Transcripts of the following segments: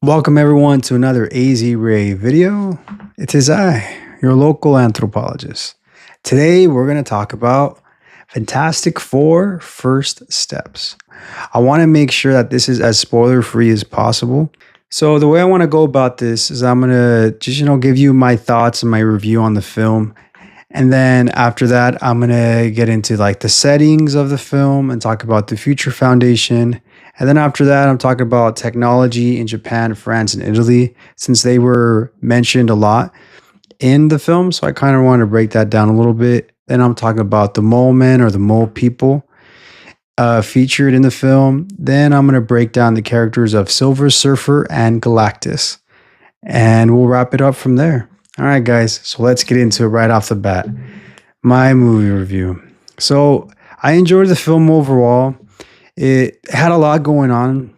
Welcome everyone to another AZ Ray video. It is I, your local anthropologist. Today we're going to talk about Fantastic Four First Steps. I want to make sure that this is as spoiler free as possible. So the way I want to go about this is I'm going to just give you my thoughts and my review on the film. And then after that, I'm going to get into like the settings of the film and talk about the Future Foundation. And then after that, I'm talking about technology in Japan, France, and Italy, since they were mentioned a lot in the film. So I kind of want to break that down a little bit. Then I'm talking about the mole men or the mole people featured in the film. Then I'm going to break down the characters of Silver Surfer and Galactus. And we'll wrap it up from there. All right, guys. So let's get into it right off the bat. My movie review. So I enjoyed the film overall. It had a lot going on.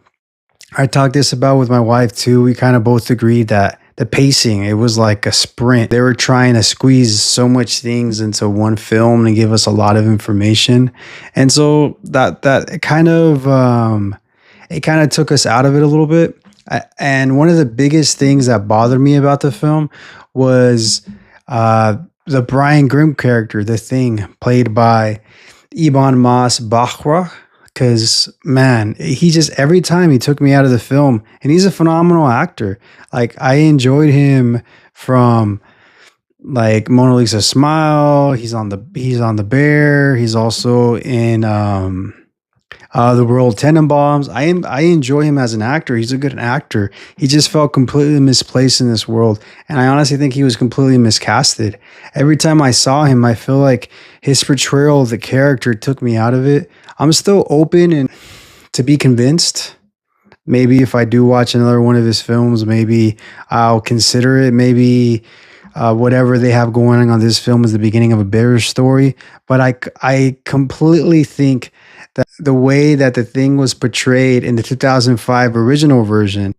I talked this about with my wife too. We kind of both agreed that the pacing, it was like a sprint. They were trying to squeeze so much things into one film and give us a lot of information. And so that it kind of took us out of it a little bit. And one of the biggest things that bothered me about the film was the Brian Grimm character, the Thing, played by Ibn Mas Bahra. Because, man, he just, every time he took me out of the film, and he's a phenomenal actor. Like, I enjoyed him from, like, Mona Lisa Smile. He's on the Bear. He's also in the World Tenenbaums. I enjoy him as an actor. He's a good actor. He just felt completely misplaced in this world. And I honestly think he was completely miscasted. Every time I saw him, I feel like his portrayal of the character took me out of it. I'm still open and to be convinced. Maybe if I do watch another one of his films, maybe I'll consider it. Maybe whatever they have going on this film is the beginning of a better story. But I completely think that the way that the Thing was portrayed in the 2005 original version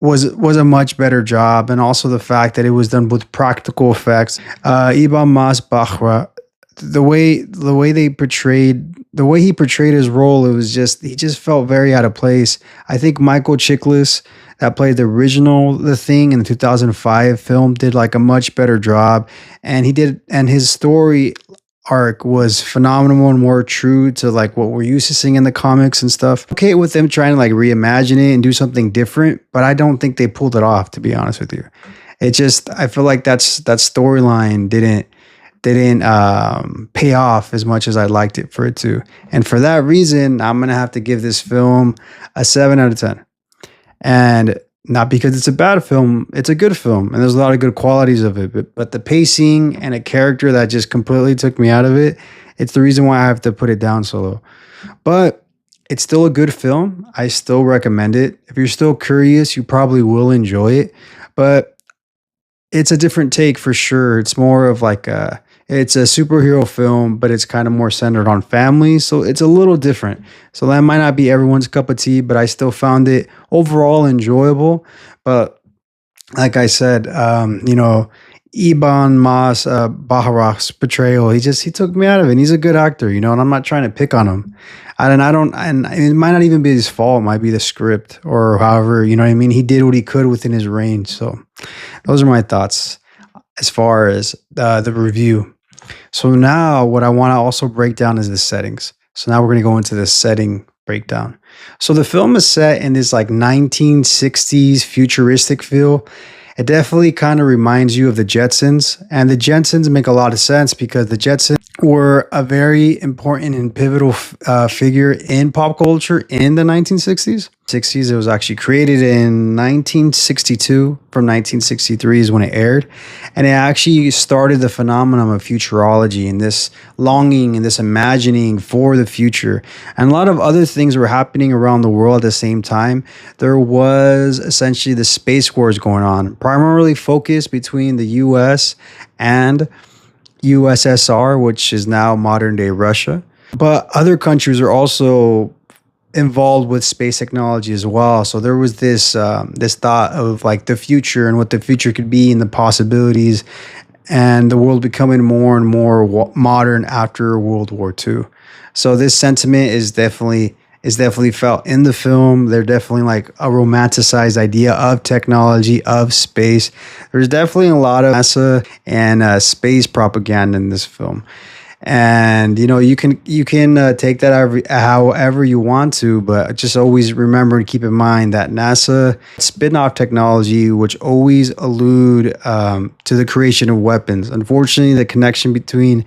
was a much better job, and also the fact that it was done with practical effects. Ibn Mas Bahra, the way he portrayed his role, he just felt very out of place. I think Michael Chiklis, that played the Thing in the 2005 film, did like a much better job, and his story arc was phenomenal and more true to like what we're used to seeing in the comics and stuff. Okay with them trying to like reimagine it and do something different, but I don't think they pulled it off, to be honest with you. It just, I feel like that storyline didn't pay off as much as I liked it for it to. And for that reason, I'm going to have to give this film a 7 out of 10. And not because it's a bad film, it's a good film, and there's a lot of good qualities of it. But the pacing and a character that just completely took me out of it, it's the reason why I have to put it down so low. But it's still a good film. I still recommend it. If you're still curious, you probably will enjoy it. But it's a different take for sure. It's more of like it's a superhero film, but it's kind of more centered on family. So it's a little different. So that might not be everyone's cup of tea, but I still found it overall enjoyable. But like I said, Ibn Mas Bahra's portrayal, he took me out of it. And he's a good actor, and I'm not trying to pick on him. And it might not even be his fault. It might be the script or however, you know what I mean? He did what he could within his range. So those are my thoughts as far as the review. So now what I want to also break down is the settings. So now we're going to go into the setting breakdown. So the film is set in this like 1960s futuristic feel. It definitely kind of reminds you of the Jetsons, and the Jetsons make a lot of sense because the Jetsons were a very important and pivotal figure in pop culture in the 1960s. It was actually created in 1962. From 1963 is when it aired, and it actually started the phenomenon of futurology and this longing and this imagining for the future. And a lot of other things were happening around the world at the same time. There was essentially the space wars going on, primarily focused between the US and USSR, which is now modern day Russia. But other countries are also involved with space technology as well. So there was this thought of like the future and what the future could be and the possibilities, and the world becoming more and more modern after World War II. So this sentiment is definitely is definitely felt in the film. They're definitely like a romanticized idea of technology, of space. There's definitely a lot of NASA and space propaganda in this film. And you can take that however you want to, but just always remember and keep in mind that NASA spin-off technology, which always allude to the creation of weapons. Unfortunately, the connection between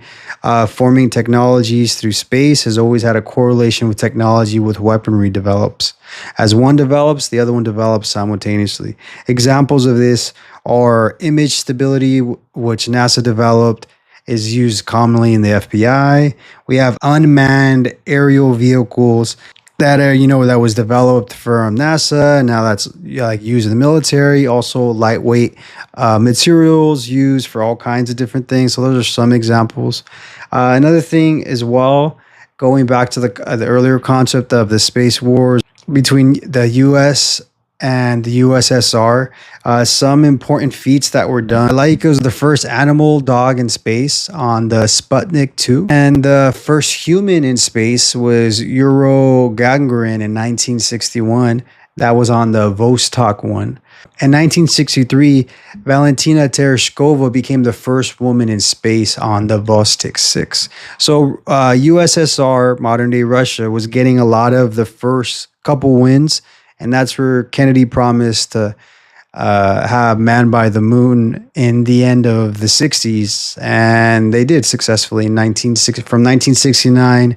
forming technologies through space has always had a correlation with technology with weaponry develops. As one develops, the other one develops simultaneously. Examples of this are image stability, which NASA developed, is used commonly in the FBI. We have unmanned aerial vehicles that are, that was developed from NASA, and now that's like used in the military. Also, lightweight materials used for all kinds of different things. So those are some examples. Another thing as well, going back to the earlier concept of the space wars between the U.S. and the USSR, some important feats that were done. Laika was the first animal dog in space on the Sputnik 2. And the first human in space was Yuri Gagarin in 1961. That was on the Vostok 1. In 1963, Valentina Tereshkova became the first woman in space on the Vostok 6. So USSR, modern day Russia, was getting a lot of the first couple wins. And that's where Kennedy promised to have man by the moon in the end of the 60s. And they did successfully from 1969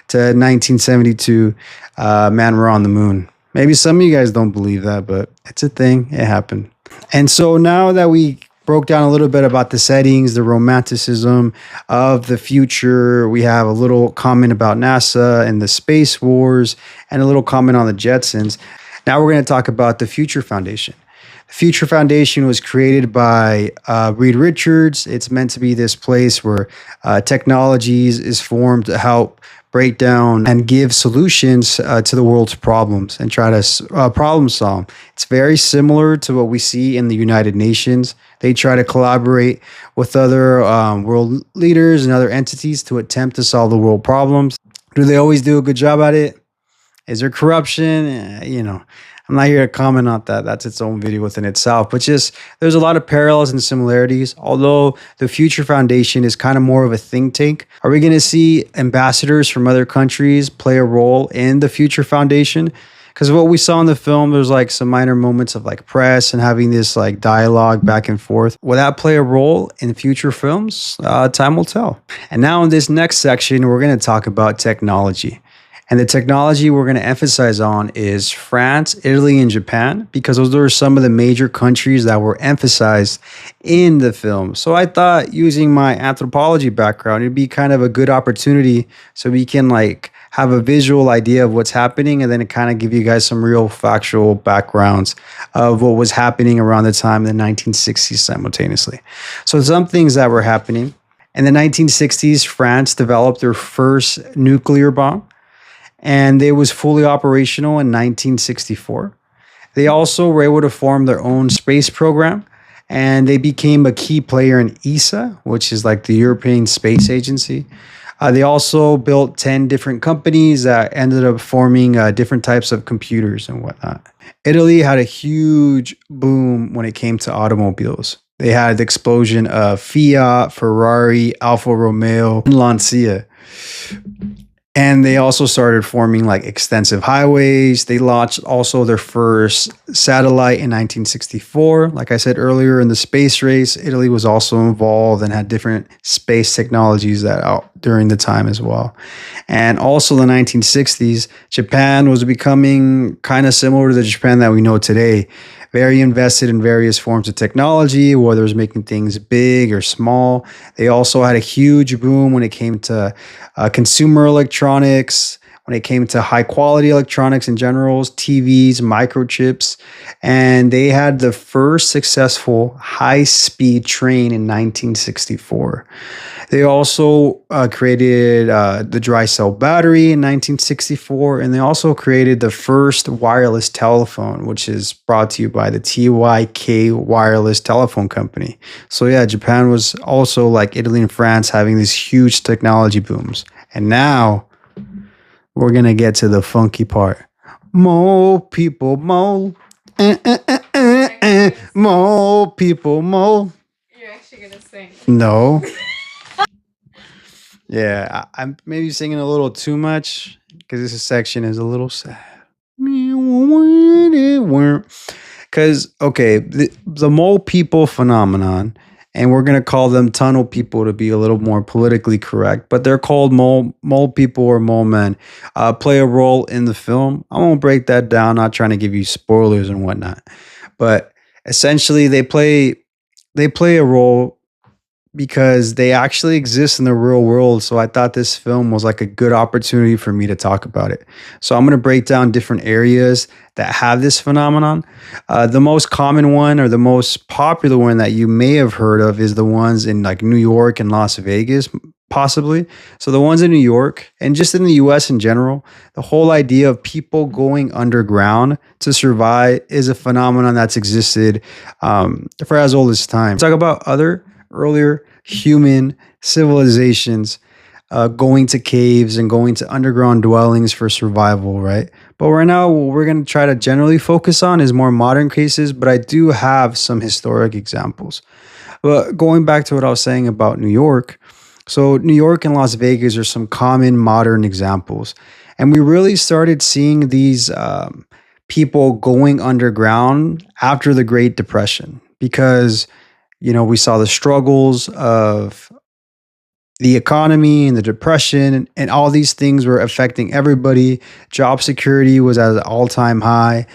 to 1972, man were on the moon. Maybe some of you guys don't believe that, but it's a thing. It happened. And so now that we broke down a little bit about the settings, the romanticism of the future, we have a little comment about NASA and the space wars, and a little comment on the Jetsons. Now we're going to talk about the Future Foundation. The Future Foundation was created by Reed Richards. It's meant to be this place where technologies is formed to help break down and give solutions to the world's problems and try to problem solve. It's very similar to what we see in the United Nations. They try to collaborate with other world leaders and other entities to attempt to solve the world problems. Do they always do a good job at it? Is there corruption? I'm not here to comment on that. That's its own video within itself. But just there's a lot of parallels and similarities. Although the Future Foundation is kind of more of a think tank. Are we going to see ambassadors from other countries play a role in the Future Foundation? Because what we saw in the film, there's like some minor moments of like press and having this like dialogue back and forth. Will that play a role in future films? Time will tell. And now in this next section, we're going to talk about technology. And the technology we're going to emphasize on is France, Italy, and Japan, because those are some of the major countries that were emphasized in the film. So I thought, using my anthropology background, it'd be kind of a good opportunity so we can like have a visual idea of what's happening, and then it kind of give you guys some real factual backgrounds of what was happening around the time in the 1960s simultaneously. So some things that were happening. In the 1960s, France developed their first nuclear bomb, and it was fully operational in 1964. They also were able to form their own space program, and they became a key player in ESA, which is like the European Space Agency. They also built 10 different companies that ended up forming different types of computers and whatnot. Italy had a huge boom when it came to automobiles. They had the explosion of Fiat, Ferrari, Alfa Romeo, and Lancia. And they also started forming like extensive highways. They launched also their first satellite in 1964. Like I said earlier, in the space race, Italy was also involved and had different space technologies that out during the time as well. And also the 1960s, Japan was becoming kind of similar to the Japan that we know today. Very invested in various forms of technology, whether it was making things big or small. They also had a huge boom when it came to consumer electronics, when it came to high quality electronics in general, TVs, microchips. And they had the first successful high speed train in 1964. They also created the dry cell battery in 1964, and they also created the first wireless telephone, which is brought to you by the TYK Wireless Telephone Company. So yeah, Japan was also like Italy and France having these huge technology booms. And now we're gonna get to the funky part. Mole people, mole. Mole people, mole. You're actually gonna sing. No. Yeah, I'm maybe singing a little too much because this section is a little sad. Because, okay, the mole people phenomenon, and we're going to call them tunnel people to be a little more politically correct, but they're called mole people or mole men, play a role in the film. I won't break that down, not trying to give you spoilers and whatnot. But essentially, they play a role because they actually exist in the real world. So I thought this film was like a good opportunity for me to talk about it. So I'm going to break down different areas that have this phenomenon. The most common one or the most popular one that you may have heard of is the ones in like New York and Las Vegas, possibly. So the ones in New York and just in the US in general, the whole idea of people going underground to survive is a phenomenon that's existed for as old as time. Talk about other earlier human civilizations going to caves and going to underground dwellings for survival, right? But right now, what we're going to try to generally focus on is more modern cases, but I do have some historic examples. But going back to what I was saying about New York, so New York and Las Vegas are some common modern examples. And we really started seeing these people going underground after the Great Depression because we saw the struggles of the economy and the depression, and all these things were affecting everybody. Job security was at an all-time high,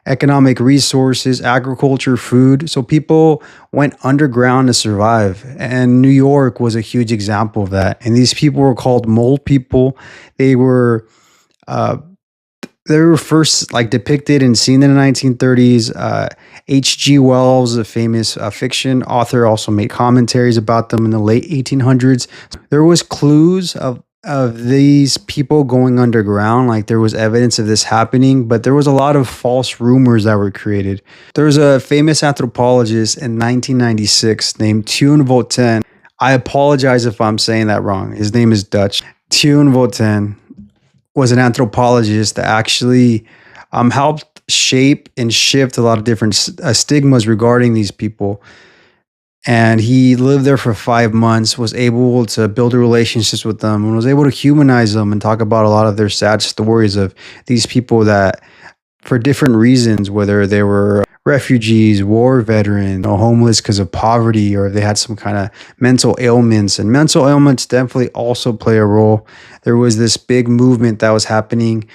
economic resources, agriculture, food. So people went underground to survive. And New York was a huge example of that. And these people were called mole people. They were uh, they were first like depicted and seen in the 1930s. H.G. Wells, a famous fiction author, also made commentaries about them in the late 1800s. There was clues of these people going underground, like there was evidence of this happening, but there was a lot of false rumors that were created. There was a famous anthropologist in 1996 named Thun Voeten. I apologize if I'm saying that wrong. His name is Dutch. Thun Voeten was an anthropologist that actually helped shape and shift a lot of different stigmas regarding these people. And he lived there for 5 months, was able to build relationships with them, and was able to humanize them and talk about a lot of their sad stories of these people that, for different reasons, whether they were refugees, war veterans, or homeless because of poverty, or if they had some kind of mental ailments. And mental ailments definitely also play a role. There was this big movement that was happening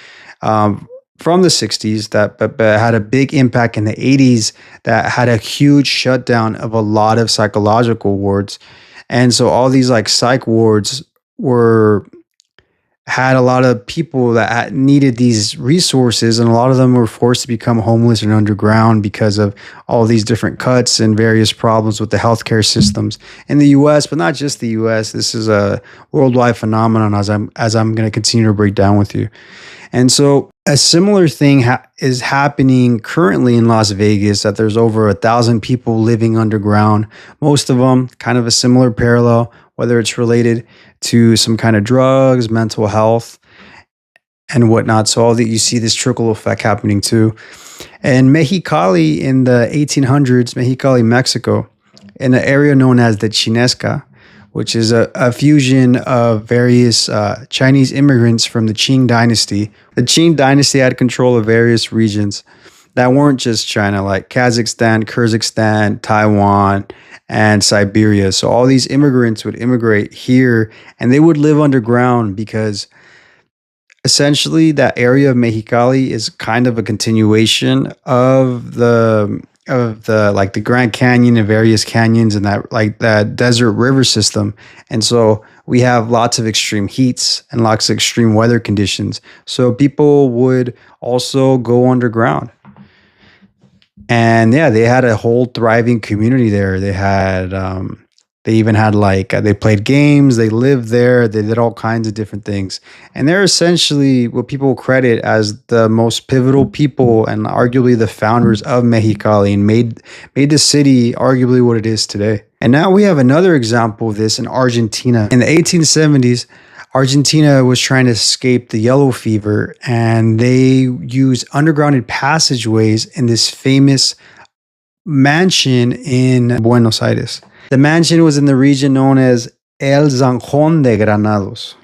from the 60s that but had a big impact in the 80s that had a huge shutdown of a lot of psychological wards. And so all these like psych wards had a lot of people that needed these resources, and a lot of them were forced to become homeless and underground because of all these different cuts and various problems with the healthcare systems in the U.S., but not just the U.S. This is a worldwide phenomenon, as I'm going to continue to break down with you. And so a similar thing is happening currently in Las Vegas, that there's over 1,000 people living underground, most of them kind of a similar parallel, whether it's related to some kind of drugs, mental health, and whatnot. So all that you see this trickle effect happening too. And Mexicali in the 1800s, Mexicali, Mexico, in an area known as the Chinesca, which is a fusion of various Chinese immigrants from the Qing dynasty. The Qing dynasty had control of various regions that weren't just China, like Kazakhstan, Kyrgyzstan, Taiwan, and Siberia. So all these immigrants would immigrate here, and they would live underground because essentially that area of Mexicali is kind of a continuation of the like the Grand Canyon and various canyons and that desert river system. And so we have lots of extreme heats and lots of extreme weather conditions. So people would also go underground. And yeah, they had a whole thriving community there. They even had they played games, they lived there, they did all kinds of different things. And they're essentially what people credit as the most pivotal people and arguably the founders of Mexicali, and made the city arguably what it is today. And now we have another example of this in Argentina. In the 1870s, Argentina was trying to escape the yellow fever, and they used undergrounded passageways in this famous mansion in Buenos Aires. The mansion was in the region known as El Zanjón de Granados.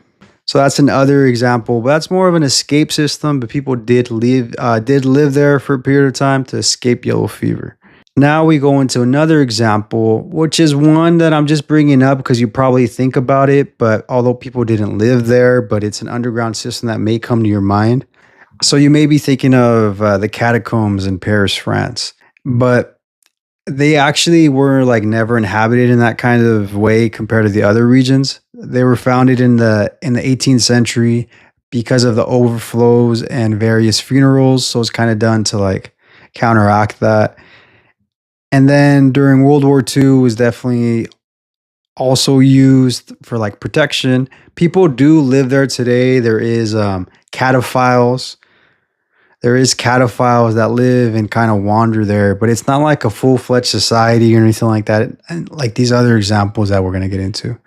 So that's another example, but that's more of an escape system. But people did live there for a period of time to escape yellow fever. Now we go into another example, which is one that I'm just bringing up because you probably think about it, but although people didn't live there, but it's an underground system that may come to your mind. So you may be thinking of the catacombs in Paris, France, but they actually were like never inhabited in that kind of way compared to the other regions. They were founded in the 18th century because of the overflows and various funerals. So it's kind of done to like counteract that. And then during World War II was definitely also used for like protection. People do live there today. There is cataphiles. There is cataphiles that live and kind of wander there, but it's not like a full-fledged society or anything like that, and like these other examples that we're going to get into.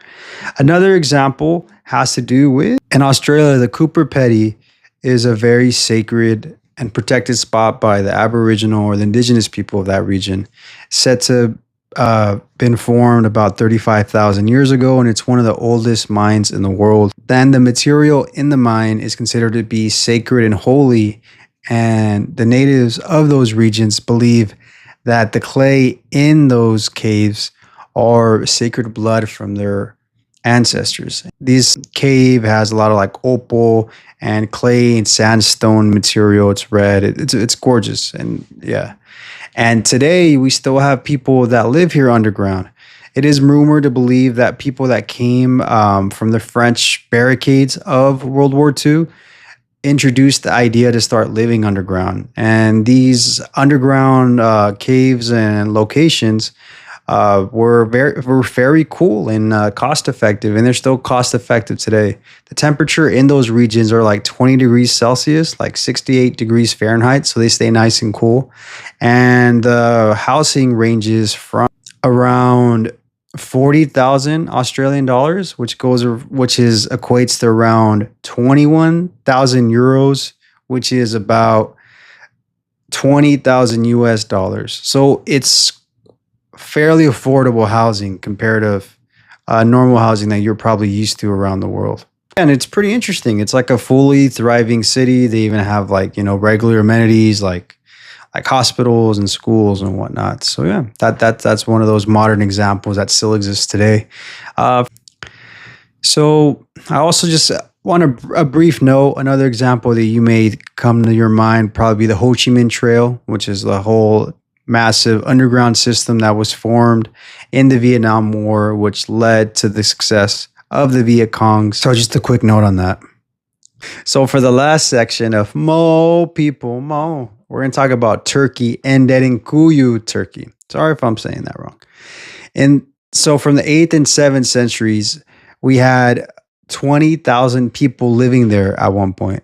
Another example has to do with, in Australia, the Cooper Pedy is a very sacred and protected spot by the Aboriginal or the indigenous people of that region, said to been formed about 35,000 years ago, and it's one of the oldest mines in the world. Then the material in the mine is considered to be sacred and holy, and the natives of those regions believe that the clay in those caves are sacred blood from their ancestors. This cave has a lot of like opal and clay and sandstone material. It's red. It's gorgeous. And yeah. And today we still have people that live here underground. It is rumored to believe that people that came from the French barricades of World War II introduced the idea to start living underground. And these underground caves and locations were very cool and cost effective, and they're still cost effective today. The temperature in those regions are like 20 degrees Celsius, like 68 degrees Fahrenheit, so they stay nice and cool. And the housing ranges from around 40,000 Australian dollars, which equates to around 21,000 euros, which is about 20,000 US dollars. So it's fairly affordable housing compared to normal housing that you're probably used to around the world. And it's pretty interesting. It's like a fully thriving city. They even have like, regular amenities like hospitals and schools and whatnot. So yeah, that's one of those modern examples that still exists today. So I also just want a brief note. Another example that you may come to your mind probably be the Chi Minh Trail, which is the whole massive underground system that was formed in the Vietnam War, which led to the success of the Viet Cong. So just a quick note on that. So for the last section of Mo, we're going to talk about Turkey and Derinkuyu, Turkey. Sorry if I'm saying that wrong. And so from the 8th and 7th centuries, we had 20,000 people living there at one point.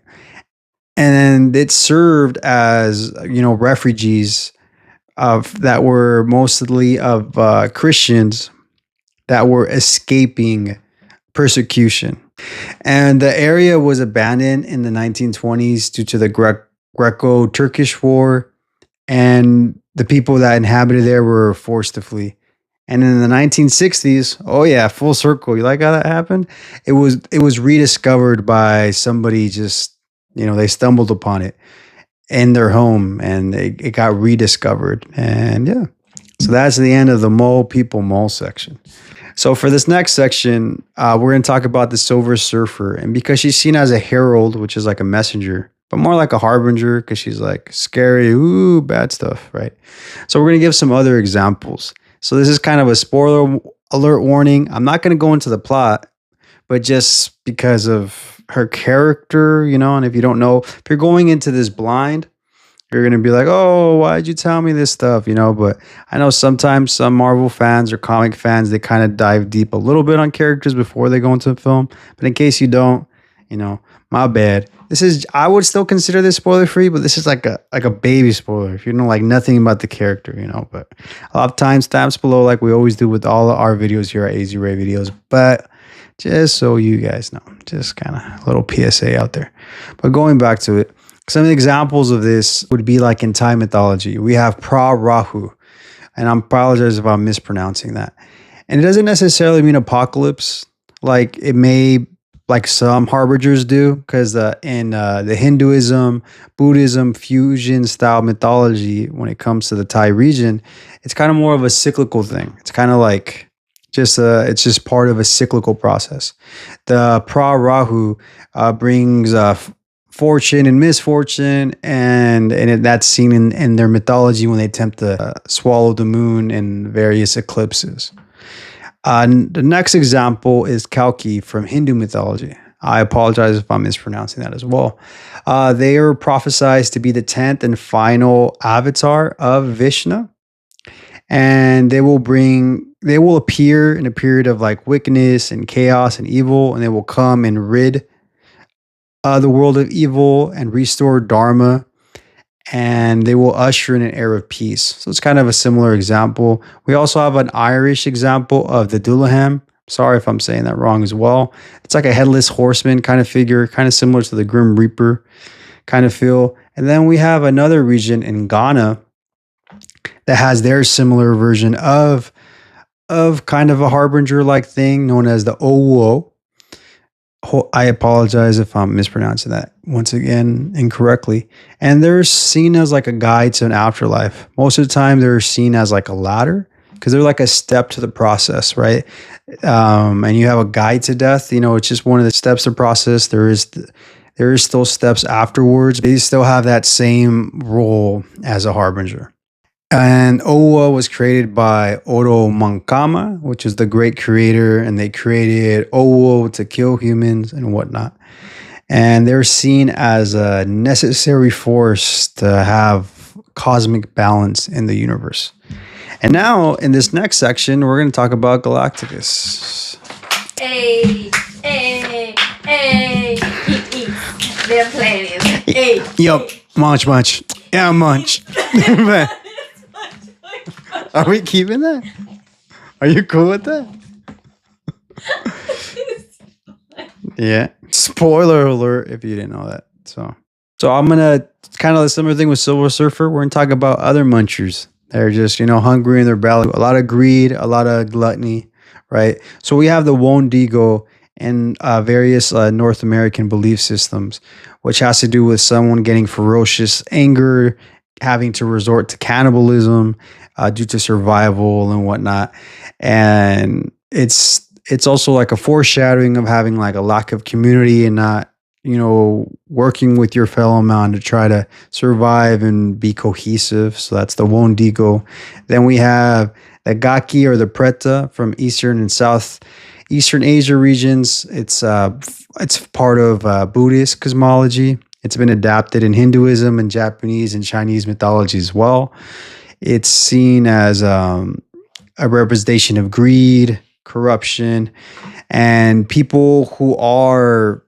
And it served as, refugees that were mostly of Christians that were escaping persecution. And the area was abandoned in the 1920s due to the Greco-Turkish War, and the people that inhabited there were forced to flee. And in the 1960s, oh yeah, full circle. You like how that happened? It was rediscovered by somebody. Just they stumbled upon it in their home, and it got rediscovered. And yeah, so that's the end of the Mo section. So for this next section, we're going to talk about the Silver Surfer. And because she's seen as a herald, which is like a messenger, but more like a harbinger because she's like scary, ooh, bad stuff, right? So we're going to give some other examples. So this is kind of a spoiler alert warning. I'm not going to go into the plot, but just because of her character, and if you don't know, if you're going into this blind, you're going to be like, oh, why'd you tell me this stuff? But I know sometimes some Marvel fans or comic fans, they kind of dive deep a little bit on characters before they go into the film. But in case you don't, my bad. I would still consider this spoiler free, but this is like a baby spoiler if you know like nothing about the character, But I'll have timestamps below like we always do with all of our videos here at AZ Ray Videos. But Just so you guys know, just kind of a little PSA out there. But going back to it, some of the examples of this would be like in Thai mythology. We have Pra Rahu, and I apologize if I'm mispronouncing that. And it doesn't necessarily mean apocalypse, like it may, like some harbingers do, because in the Hinduism, Buddhism, fusion style mythology, when it comes to the Thai region, it's kind of more of a cyclical thing. It's kind of like it's just part of a cyclical process. The Pra Rahu brings fortune and misfortune, and that's seen in their mythology when they attempt to swallow the moon in various eclipses. The next example is Kalki from Hindu mythology. I apologize if I'm mispronouncing that as well. They are prophesied to be the 10th and final avatar of Vishnu, and they will appear in a period of like wickedness and chaos and evil, and they will come and rid the world of evil and restore dharma, and they will usher in an era of peace. So it's kind of a similar example. We also have an Irish example of the Dullahan. Sorry if I'm saying that wrong as well. It's like a headless horseman kind of figure, kind of similar to the Grim Reaper kind of feel. And then we have another region in Ghana that has their similar version of kind of a harbinger like thing known as the Owo. I apologize if I'm mispronouncing that once again incorrectly. And they're seen as like a guide to an afterlife. Most of the time, they're seen as like a ladder because they're like a step to the process, right? And you have a guide to death. You know, it's just one of the steps of the process. There is still steps afterwards. They still have that same role as a harbinger. And Owa was created by Oro Mankama, which is the great creator, and they created Owo to kill humans and whatnot. And they're seen as a necessary force to have cosmic balance in the universe. And now, in this next section, we're going to talk about Galactus. Hey, hey, hey, they're playing it. Hey. Yup, munch. Yeah, munch. Are we keeping that? Are you cool with that? Yeah. Spoiler alert if you didn't know that. So I'm gonna kind of a similar thing with Silver Surfer. We're gonna talk about other munchers. They're just, hungry in their belly. A lot of greed, a lot of gluttony, right? So we have the Wondigo and various North American belief systems, which has to do with someone getting ferocious anger, having to resort to cannibalism due to survival and whatnot. And it's also like a foreshadowing of having like a lack of community and not, working with your fellow man to try to survive and be cohesive. So that's the Wondigo. Then we have the Gaki or the Preta from Eastern and Southeastern Asia regions. It's part of Buddhist cosmology. It's been adapted in Hinduism and Japanese and Chinese mythology as well. It's seen as a representation of greed, corruption, and people who are,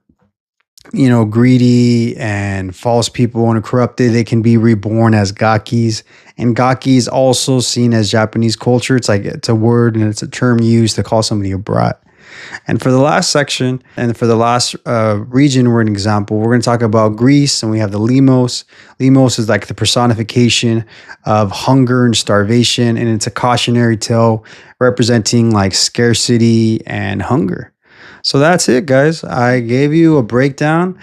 greedy and false people and corrupted. They can be reborn as Gakis. And Gaki is also seen as Japanese culture. It's a word and it's a term used to call somebody a brat. And for the last section and for the last region, we're an example. We're going to talk about Greece, and we have the Limos. Limos is like the personification of hunger and starvation, and it's a cautionary tale representing like scarcity and hunger. So that's it, guys. I gave you a breakdown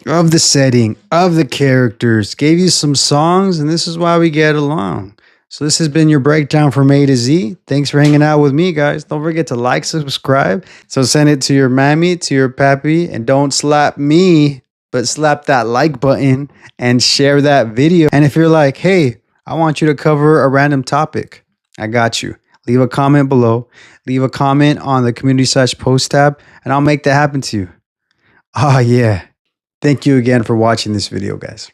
of the setting, of the characters, gave you some songs, and this is why we get along. So this has been your breakdown from A to Z. Thanks for hanging out with me, guys. Don't forget to like, subscribe. So send it to your mammy, to your pappy, and don't slap me, but slap that like button and share that video. And if you're like, hey, I want you to cover a random topic, I got you. Leave a comment below. Leave a comment on the community/post tab, and I'll make that happen to you. Oh, yeah. Thank you again for watching this video, guys.